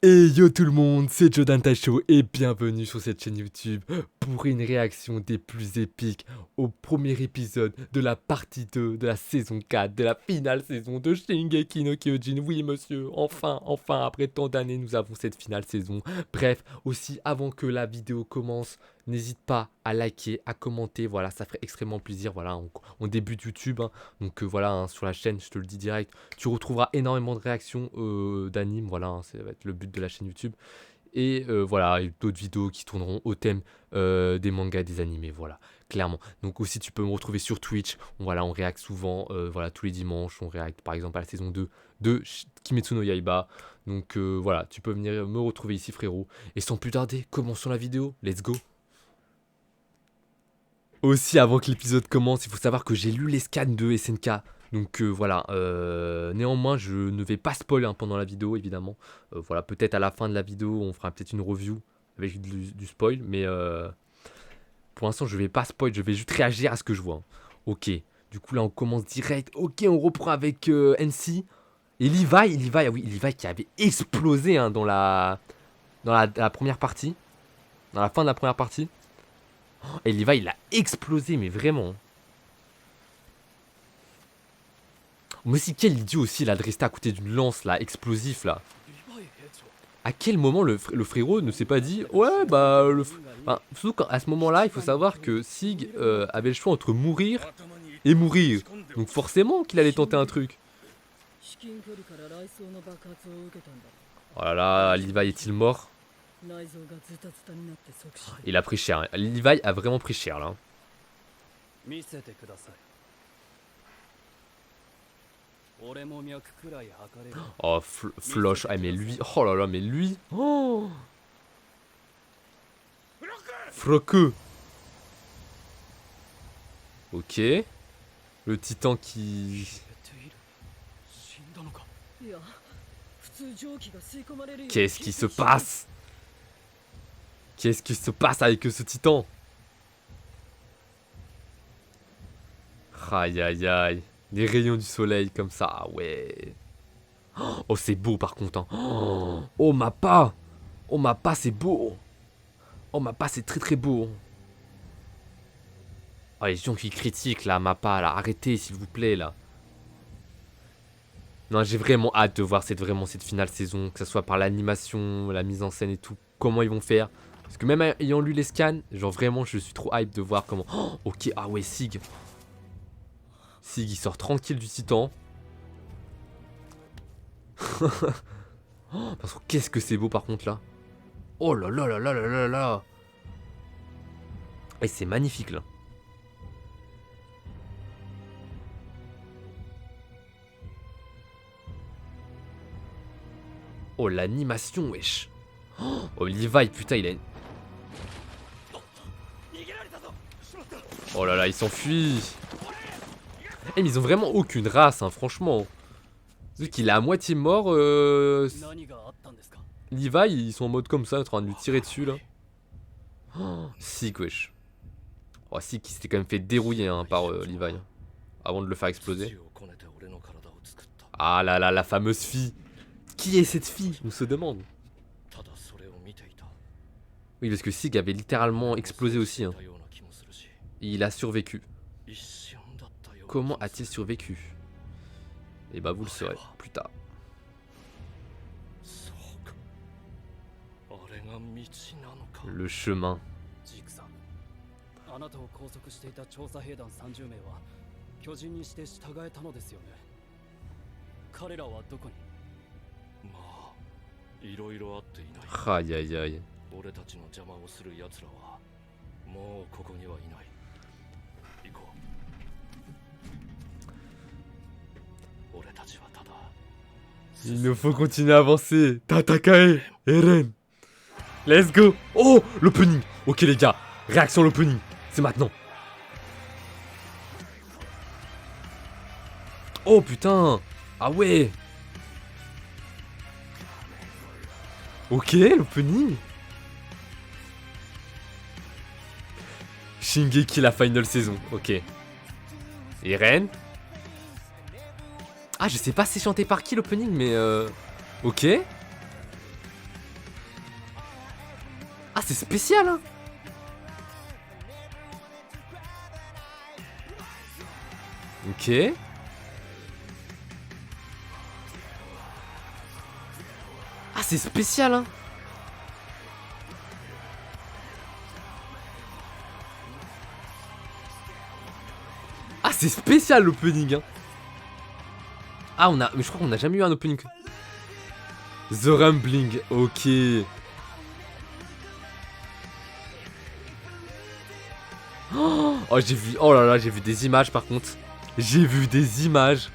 Et yo tout le monde, c'est Jodan Tacho et bienvenue sur cette chaîne YouTube pour une réaction des plus épiques au premier épisode de la partie 2 de la saison 4 de la finale saison de Shingeki no Kyojin. Oui monsieur, enfin, après tant d'années nous avons cette finale saison. Bref, aussi avant que la vidéo commence, n'hésite pas à liker, à commenter, voilà ça ferait extrêmement plaisir. Voilà, on débute YouTube, hein. Donc voilà, hein, sur la chaîne, je te le dis direct, tu retrouveras énormément de réactions d'animes, voilà, hein, ça va être le but de la chaîne YouTube. Et voilà, et d'autres vidéos qui tourneront au thème des mangas et des animés, voilà, clairement. Donc aussi tu peux me retrouver sur Twitch, voilà, on réacte souvent, voilà, tous les dimanches, on réacte par exemple à la saison 2 de Kimetsu no Yaiba. Donc voilà, tu peux venir me retrouver ici frérot. Et sans plus tarder, commençons la vidéo, let's go. Aussi, avant que l'épisode commence, il faut savoir que j'ai lu les scans de SNK. Donc voilà, néanmoins, je ne vais pas spoil hein, pendant la vidéo, évidemment. Voilà, peut-être à la fin de la vidéo, on fera peut-être une review avec du spoil. Mais pour l'instant, je ne vais pas spoil, je vais juste réagir à ce que je vois. Hein. Ok, du coup là, on commence direct. Ok, on reprend avec NC. Et Levi, ah oui, Levi qui avait explosé hein, dans la première partie. Dans la fin de la première partie. Et Levi, il a explosé, mais vraiment. Mais aussi, quel idiot aussi, il a de rester à côté d'une lance, là, explosif, là. À quel moment le frérot ne s'est pas dit, ouais, bah, enfin, surtout qu'à ce moment-là, il faut savoir que Sig avait le choix entre mourir et mourir. Donc forcément qu'il allait tenter un truc. Oh là là, Levi est-il mort? Il a pris cher. Hein. Levi a vraiment pris cher, là. Oh, Floche. Ah, mais lui. Oh là là, mais lui. Oh Froqueux. Ok. Le titan qui. Qu'est-ce qui se passe? Qu'est-ce qui se passe avec ce titan? Aïe aïe aïe. Des rayons du soleil comme ça, ah ouais. Oh, c'est beau par contre. Hein. Oh, Mappa. Oh, Mappa, c'est beau. Oh, Mappa, c'est très très beau. Oh, les gens qui critiquent là, Mappa, là, arrêtez s'il vous plaît là. Non, j'ai vraiment hâte de voir cette finale saison, que ce soit par l'animation, la mise en scène et tout, comment ils vont faire. Parce que même ayant lu les scans, genre vraiment, je suis trop hype de voir comment. Oh, ok, ah ouais, Sig. Sig, il sort tranquille du titan. Parce que qu'est-ce que c'est beau par contre là. Oh là là là là là là là. Et c'est magnifique là. Oh l'animation wesh. Oh Levi putain il a une... Oh là là il s'enfuit. Eh mais ils ont vraiment aucune race hein franchement. Vu qu'il est à moitié mort Levi ils sont en mode comme ça en train de lui tirer dessus là. Oh, Sig wesh. Oh Sig qui s'était quand même fait dérouiller hein, par Levi hein, avant de le faire exploser. Ah là là la fameuse fille. Qui est cette fille? On se demande. Oui parce que Sig avait littéralement explosé aussi hein. Et il a survécu. Comment a-t-il survécu? Et bah vous le saurez plus tard. Le chemin. Aïe aïe aïe. Il nous faut continuer à avancer. Tatakae, Eren. Let's go. Oh, l'opening. Ok les gars, réaction à l'opening. C'est maintenant. Oh putain. Ah ouais. Ok, l'opening. Shingeki la final saison. Ok. Eren. Ah, je sais pas c'est chanté par qui l'opening, mais ok. Ah, c'est spécial, hein. Ok. Ah, c'est spécial, hein. Ah, c'est spécial l'opening, hein. Ah, on a... Mais je crois qu'on a jamais eu un opening. The Rumbling, ok. Oh, j'ai vu... Oh là là, j'ai vu des images par contre. J'ai vu des images.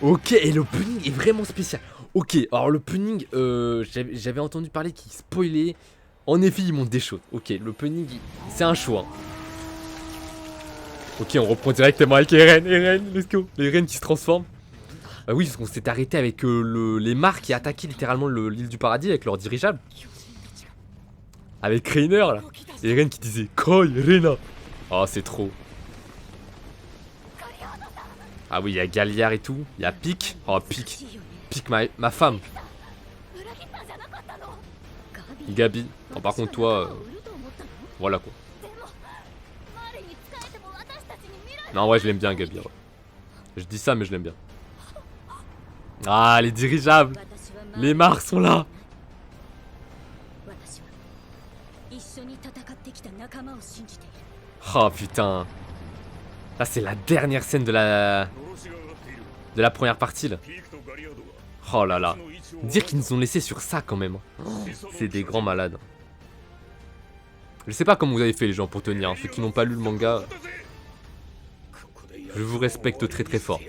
Ok, et l'opening est vraiment spécial. Ok, alors l'opening, j'avais entendu parler qu'il spoilait. En effet, il monte des choses. Ok, l'opening, c'est un choix. Ok, on reprend directement avec Eren. Eren, let's go. Les Eren qui se transforment. Ah oui, parce qu'on s'est arrêté avec les Marks qui attaquaient littéralement l'île du paradis avec leur dirigeable. Avec Reiner là. Et Eren qui disait Koi, Rena. Oh, c'est trop. Ah oui, il y a Galliard et tout. Il y a Pique. Oh, Pique. Pique ma femme. Gabi. Oh, par contre, toi. Voilà quoi. Non, ouais, je l'aime bien, Gabi. Ouais. Je dis ça, mais je l'aime bien. Ah, les dirigeables. Les Marks sont là. Oh putain. Là, c'est la dernière scène de la première partie là. Oh là là. Dire qu'ils nous ont laissé sur ça quand même. Oh, c'est des grands malades. Je sais pas comment vous avez fait les gens pour tenir. Hein. Ceux qui n'ont pas lu le manga, je vous respecte très très fort.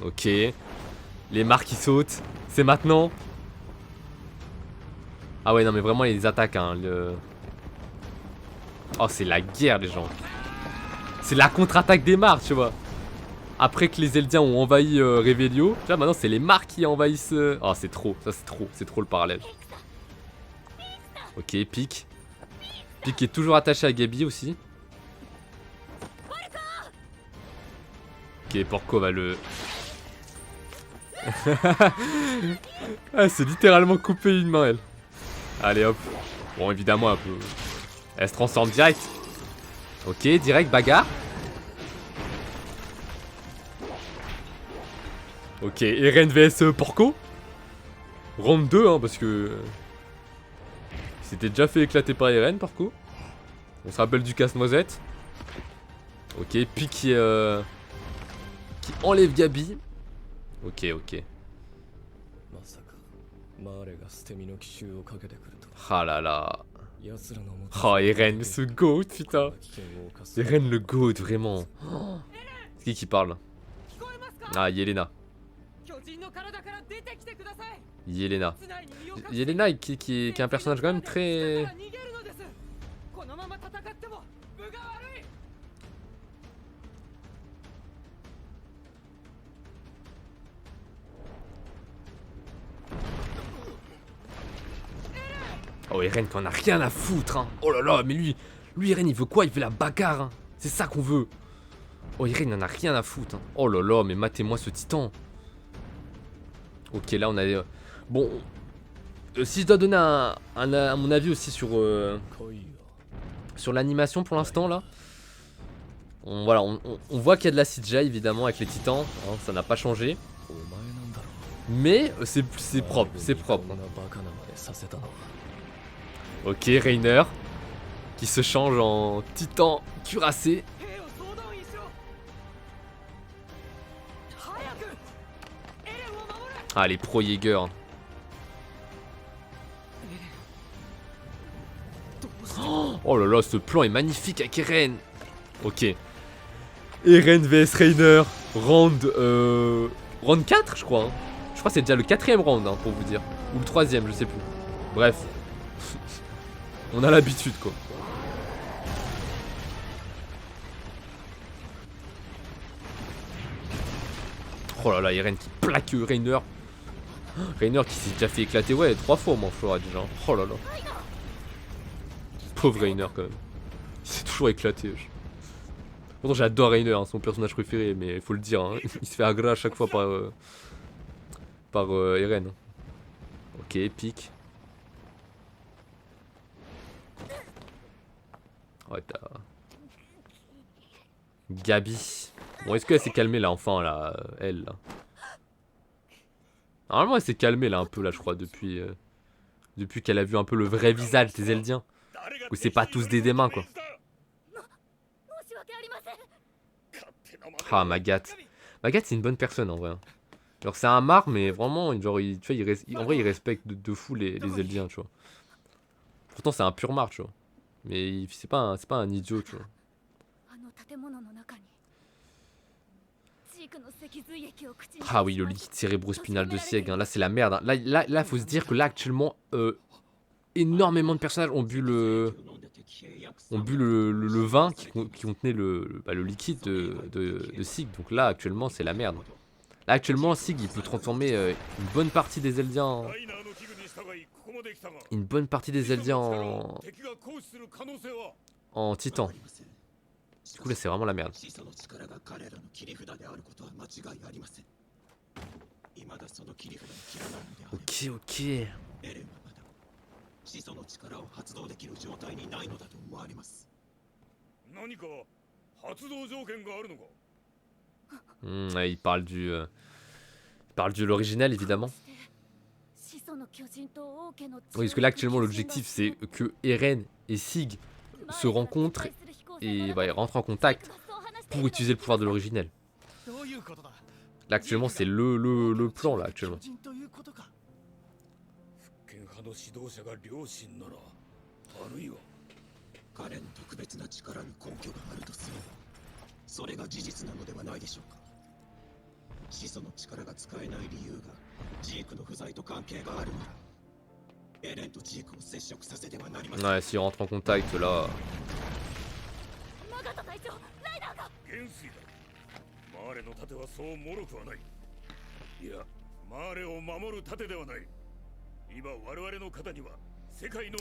Ok. Les Marks qui sautent. C'est maintenant. Ah ouais, non mais vraiment les attaques hein, Oh, c'est la guerre les gens. C'est la contre-attaque des Marks, tu vois. Après que les Eldiens ont envahi Revelio, là maintenant c'est les Marks qui envahissent... Oh, c'est trop, ça c'est trop le parallèle. Ok, Pique. Pique est toujours attaché à Gabi aussi. Ok, Porco va le... Ah, c'est littéralement couper une main elle. Allez hop. Bon évidemment un peu. Elle se transforme direct. Ok, direct bagarre. Ok, Eren vs Porco. Round 2 hein, parce que il s'était déjà fait éclater par Eren Porco. On se rappelle du casse-noisette. Ok, puis qui enlève Gabi. Ok, ok. Ah là là. Oh, Eren, ce GOAT, putain. Eren le GOAT, vraiment. Oh. C'est qui parle? Ah, Yelena. Yelena. Yelena qui est un personnage quand même très... Oh, Eren qui en a rien à foutre hein. Oh là là, mais lui Eren il veut quoi? Il veut la bagarre hein. C'est ça qu'on veut. Oh, Eren il en a rien à foutre hein. Oh là là, mais matez-moi ce titan. Ok, là on a... Bon, si je dois donner à mon avis aussi sur l'animation pour l'instant là. Voilà, on voit qu'il y a de la CGI évidemment avec les titans hein, ça n'a pas changé. Mais c'est propre, c'est propre hein. Ok, Reiner qui se change en titan cuirassé. Ah, les pro Jäger. Oh là là, ce plan est magnifique avec Eren. Ok. Eren vs Reiner. Round 4, je crois. Hein. Je crois que c'est déjà le 4ème round, hein, pour vous dire. Ou le 3ème, je sais plus. Bref. On a l'habitude, quoi. Oh là là, Eren qui plaque Reiner. Reiner qui s'est déjà fait éclater, ouais, 3 fois au moins, Flora déjà. Oh là là. Pauvre Reiner quand même. Il s'est toujours éclaté. Pourtant j'adore Reiner, hein, c'est mon personnage préféré, mais il faut le dire, hein, il se fait agréer à chaque fois par Eren. Ok, épique. Ouais, t'as... Gabi. Bon, est-ce qu'elle s'est calmée là, enfin, là, elle, là. Normalement, elle s'est calmée là, un peu, là, je crois, depuis qu'elle a vu un peu le vrai visage des Eldiens. Où c'est pas tous des démons, quoi. Ah, Magat. Magat, c'est une bonne personne, en vrai. Genre, c'est un marre, mais vraiment, genre, tu vois, en vrai, il respecte de fou les Eldiens, tu vois. Pourtant, c'est un pur marre, tu vois. Mais c'est pas un idiot, tu vois. Ah oui, le liquide cérébrospinal de Sieg, hein, là c'est la merde. Hein. Là, faut se dire que là actuellement, énormément de personnages ont bu le vin qui contenait le liquide de Sieg. Donc là actuellement c'est la merde. Là actuellement Sieg il peut transformer une bonne partie des Eldiens en titan. Du coup là c'est vraiment la merde. Ok, ok. Ouais, il parle de l'original évidemment. Oui, parce que là actuellement l'objectif c'est que Eren et Sieg se rencontrent et rentrent en contact pour utiliser le pouvoir de l'originel. Là actuellement c'est le plan là actuellement. Ouais, s'il rentre en contact là.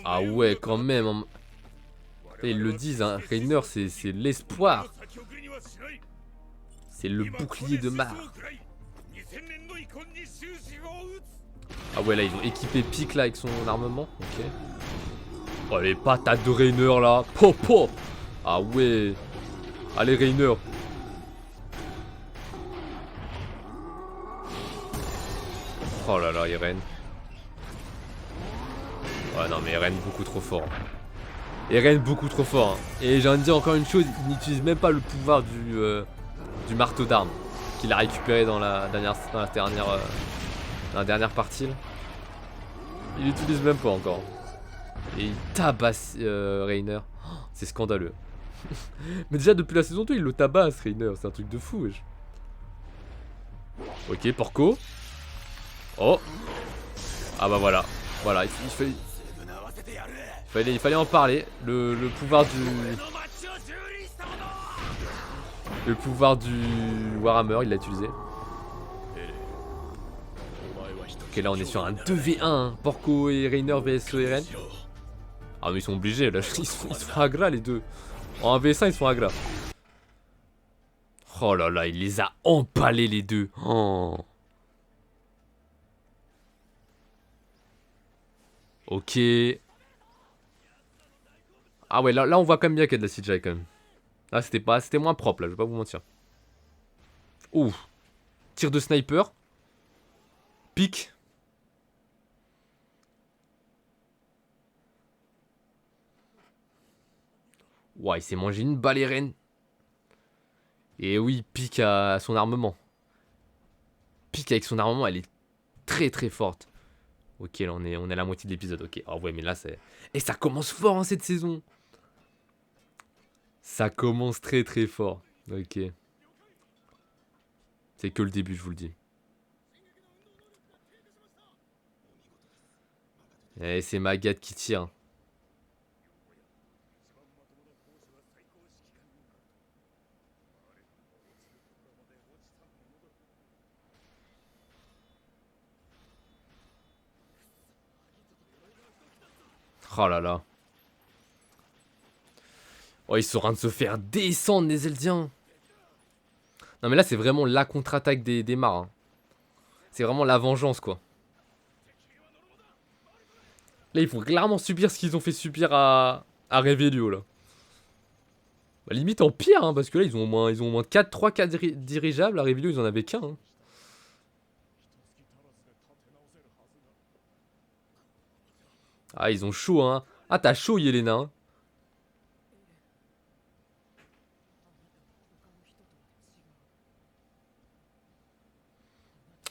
Ah ouais, quand même. Hein. Ils le disent, hein, Reiner c'est l'espoir. C'est le bouclier de Mar. Ah ouais, là ils ont équipé Pique là avec son armement. Ok. Oh les patates de Reiner là. Popo. Ah ouais. Allez Reiner. Oh là là, Eren. Ouais non mais Eren beaucoup trop fort. Eren beaucoup trop fort. Hein. Et j'ai envie de dire encore une chose, il n'utilise même pas le pouvoir du marteau d'armes qu'il a récupéré dans la dernière partie. Là. Il l'utilise même pas encore. Et il tabasse Reiner. Oh, c'est scandaleux. Mais déjà depuis la saison 2 il le tabasse Reiner. C'est un truc de fou. Wesh. Ok, Porco. Oh. Ah bah voilà. Voilà, il fallait en parler. Le pouvoir du... Le pouvoir du Warhammer, il l'a utilisé. Ok, là on est sur un 2v1. Hein. Porco et Reiner vs Eren. Ah mais ils sont obligés là, ils se font agra les deux. En 1v5 ils se font agra. Oh là là, il les a empalés les deux. Oh. Ok. Ah ouais, là on voit quand même bien qu'il y a de la CGI quand même. Là c'était moins propre là, je vais pas vous mentir. Ouh. Tir de sniper. Pique. Ouah, il s'est mangé une balle Eren. Et oui, Pique à son armement. Pique avec son armement, elle est très très forte. Ok, là on est à la moitié de l'épisode. Ok, oh ouais, mais là c'est... Et ça commence fort hein, cette saison. Ça commence très très fort. Ok. C'est que le début, je vous le dis. Et c'est Magat qui tire. Oh là là. Oh, ils sont en train de se faire descendre, les Eldiens. Non, mais là, c'est vraiment la contre-attaque des mares. Hein. C'est vraiment la vengeance, quoi. Là, il faut clairement subir ce qu'ils ont fait subir à Revelio, là. Bah, limite en pire, hein, parce que là, ils ont au moins 3 4 dirigeables. À Revelio, ils en avaient qu'un. Hein. Ah, ils ont chaud, hein. Ah, t'as chaud, Yelena. Hein.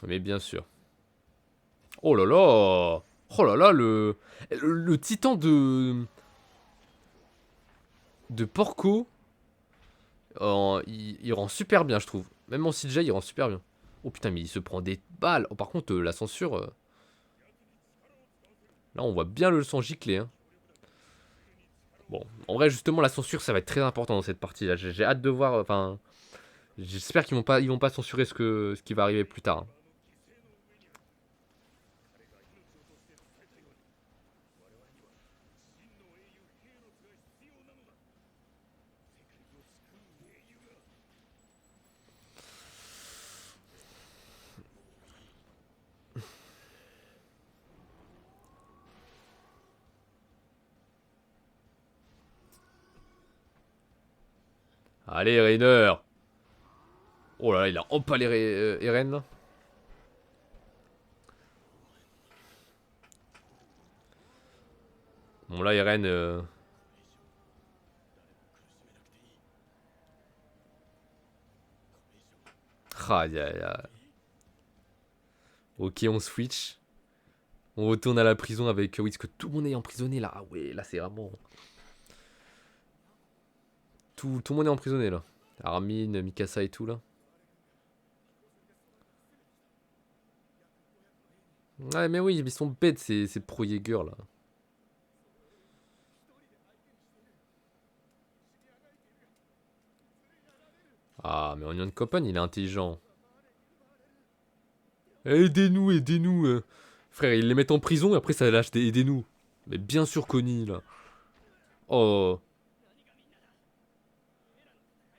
Mais bien sûr. Oh là là. Oh là là, le titan de Porco, il rend super bien, je trouve. Même en CJ, il rend super bien. Oh putain, mais il se prend des balles. Oh, par contre, la censure... là, on voit bien le sang gicler. Hein. Bon, en vrai, justement, la censure, ça va être très important dans cette partie-là. J'ai hâte de voir... Enfin, j'espère qu'ils vont pas censurer ce qui va arriver plus tard. Hein. Allez, Rainer. Oh là là, il a empalé Eren, là. Bon, là, Eren... Aïe, aïe, aïe. Ok, on switch. On retourne à la prison avec... Oui, parce que tout le monde est emprisonné, là. Ah ouais, là, c'est vraiment... Tout le monde est emprisonné, là. Armin, Mikasa et tout, là. Ouais, mais oui, ils sont bêtes, ces pro-Jäger, là. Ah, mais Onion Copan, il est intelligent. Aidez-nous, aidez-nous. Frère, ils les mettent en prison et après ça lâche des aidez-nous. Mais bien sûr, Connie, là. Oh,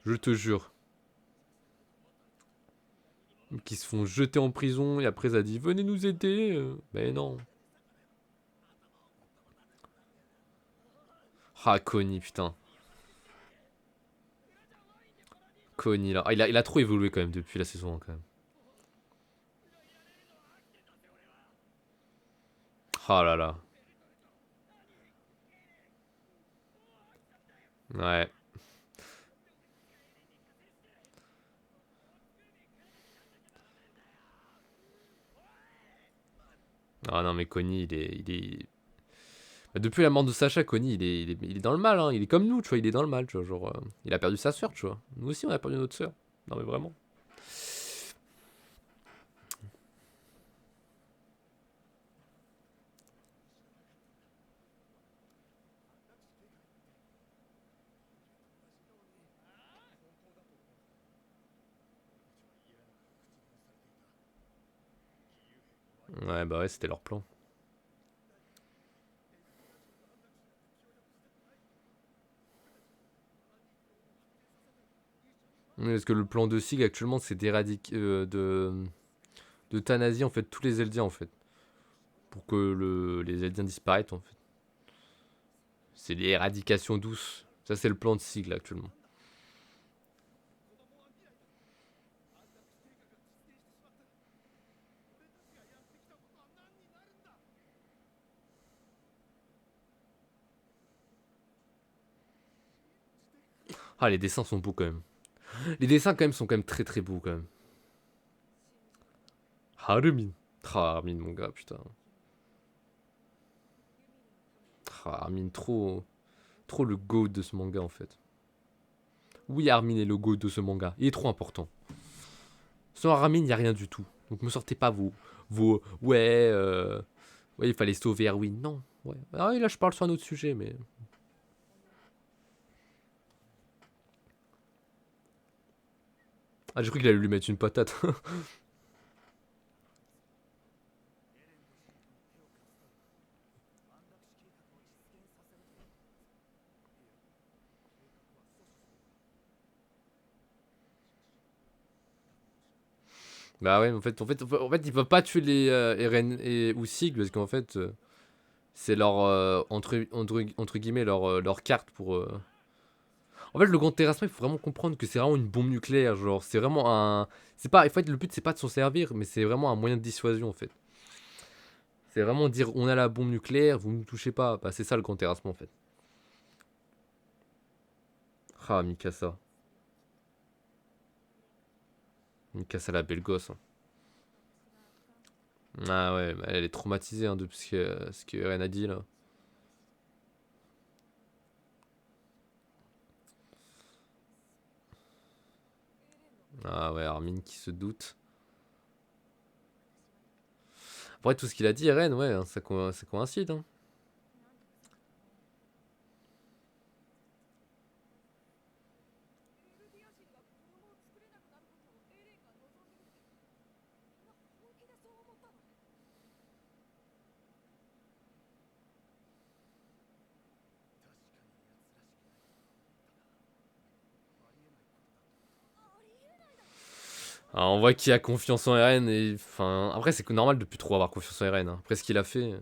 je te jure. Qui se font jeter en prison et après ça dit venez nous aider. Mais non. Ah, Connie, putain. Connie, là. Ah, il a trop évolué quand même depuis la saison 1, quand même. Ah là là. Ouais. Ah non, mais Connie, bah, depuis la mort de Sacha, Connie, il est dans le mal, hein. Il est comme nous, tu vois, il est dans le mal, tu vois. Genre, il a perdu sa soeur, tu vois. Nous aussi, on a perdu notre soeur. Non, mais vraiment. Ouais, bah ouais, c'était leur plan. Oui, parce que le plan de Sig actuellement, c'est d'éradiquer, d'euthanasier en fait tous les Eldiens en fait, pour que les Eldiens disparaissent en fait. C'est l'éradication douce. Ça, c'est le plan de Sig là, actuellement. Ah, les dessins sont beaux quand même. Les dessins quand même sont quand même très très beaux quand même. Harumin. Ah, Armin, mon gars, putain. Ah, Armin, trop le goat de ce manga en fait. Oui, Armin est le goat de ce manga. Il est trop important. Sans Armin, il n'y a rien du tout. Donc me sortez pas ouais, il fallait sauver Erwin. Non, ouais. Ah oui, là je parle sur un autre sujet, mais... Ah, j'ai cru qu'il allait lui mettre une patate. Bah ouais, en fait, ils peuvent pas tuer les Eren et ou Sig parce qu'en fait, c'est leur entre guillemets leur carte pour. En fait, le grand terrassement, il faut vraiment comprendre que c'est vraiment une bombe nucléaire, genre c'est vraiment un, c'est pas, en fait, le but c'est pas de s'en servir, mais c'est vraiment un moyen de dissuasion en fait. C'est vraiment dire on a la bombe nucléaire, vous ne touchez pas. Bah c'est ça le grand terrassement en fait. Ah Mikasa, Mikasa la belle gosse, hein. Ah ouais, bah, elle est traumatisée hein, depuis ce que Eren a dit là. Ah ouais, Armin qui se doute. Après, tout ce qu'il a dit, Eren, ouais, hein, ça coïncide. Hein. Alors, on voit qu'il a confiance en Eren. Et, enfin, après, c'est normal de plus trop avoir confiance en Eren. Hein. Après ce qu'il a fait.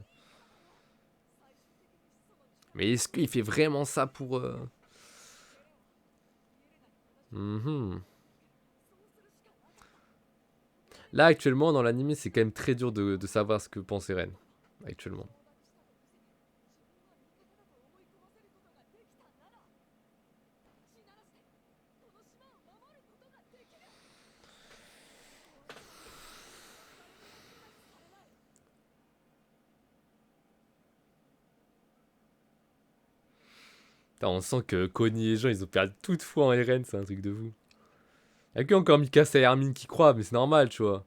Mais est-ce qu'il fait vraiment ça pour. Mhm. Là, actuellement, dans l'anime, c'est quand même très dur de savoir ce que pense Eren. Actuellement. Putain, on sent que Connie et les gens, ils ont perdu toute foi en Eren. C'est un truc de fou. Y'a que encore Mikasa et Armin qui croient, mais c'est normal, tu vois.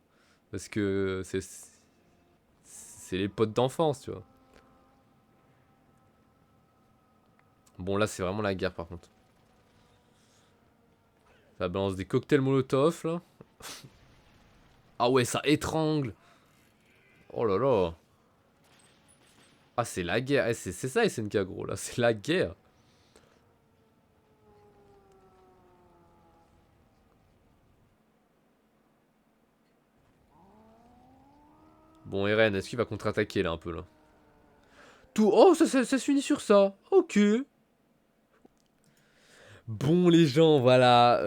Parce que c'est les potes d'enfance, tu vois. Bon, là, c'est vraiment la guerre, par contre. Ça balance des cocktails Molotov, là. Ah ouais, ça étrangle. Oh là là. Ah, c'est la guerre. Eh, c'est ça, SNK, gros, là. C'est la guerre. Bon, Eren, est-ce qu'il va contre-attaquer, là, un peu, là? Tout... Oh, ça se finit sur ça. Ok. Bon les gens, voilà,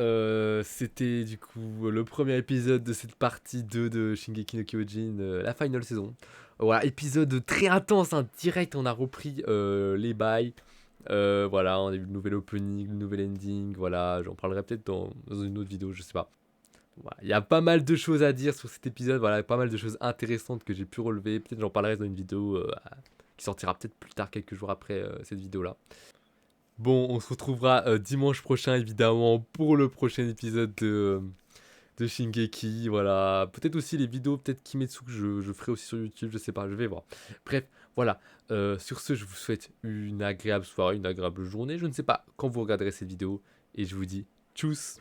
c'était du coup le premier épisode de cette partie 2 de Shingeki no Kyojin, la final saison. Voilà, épisode très intense, hein, direct, on a repris les bails. Voilà, on a eu le nouvel opening, le nouvel ending, voilà, j'en parlerai peut-être dans une autre vidéo, je sais pas. Voilà, il y a pas mal de choses à dire sur cet épisode, voilà, pas mal de choses intéressantes que j'ai pu relever. Peut-être j'en parlerai dans une vidéo qui sortira peut-être plus tard, quelques jours après cette vidéo-là. Bon, on se retrouvera dimanche prochain, évidemment, pour le prochain épisode de Shingeki. Voilà. Peut-être aussi les vidéos, peut-être Kimetsu que je ferai aussi sur YouTube, je sais pas, je vais voir. Bref, voilà. Sur ce, je vous souhaite une agréable soirée, une agréable journée. Je ne sais pas quand vous regarderez cette vidéo. Et je vous dis tchuss!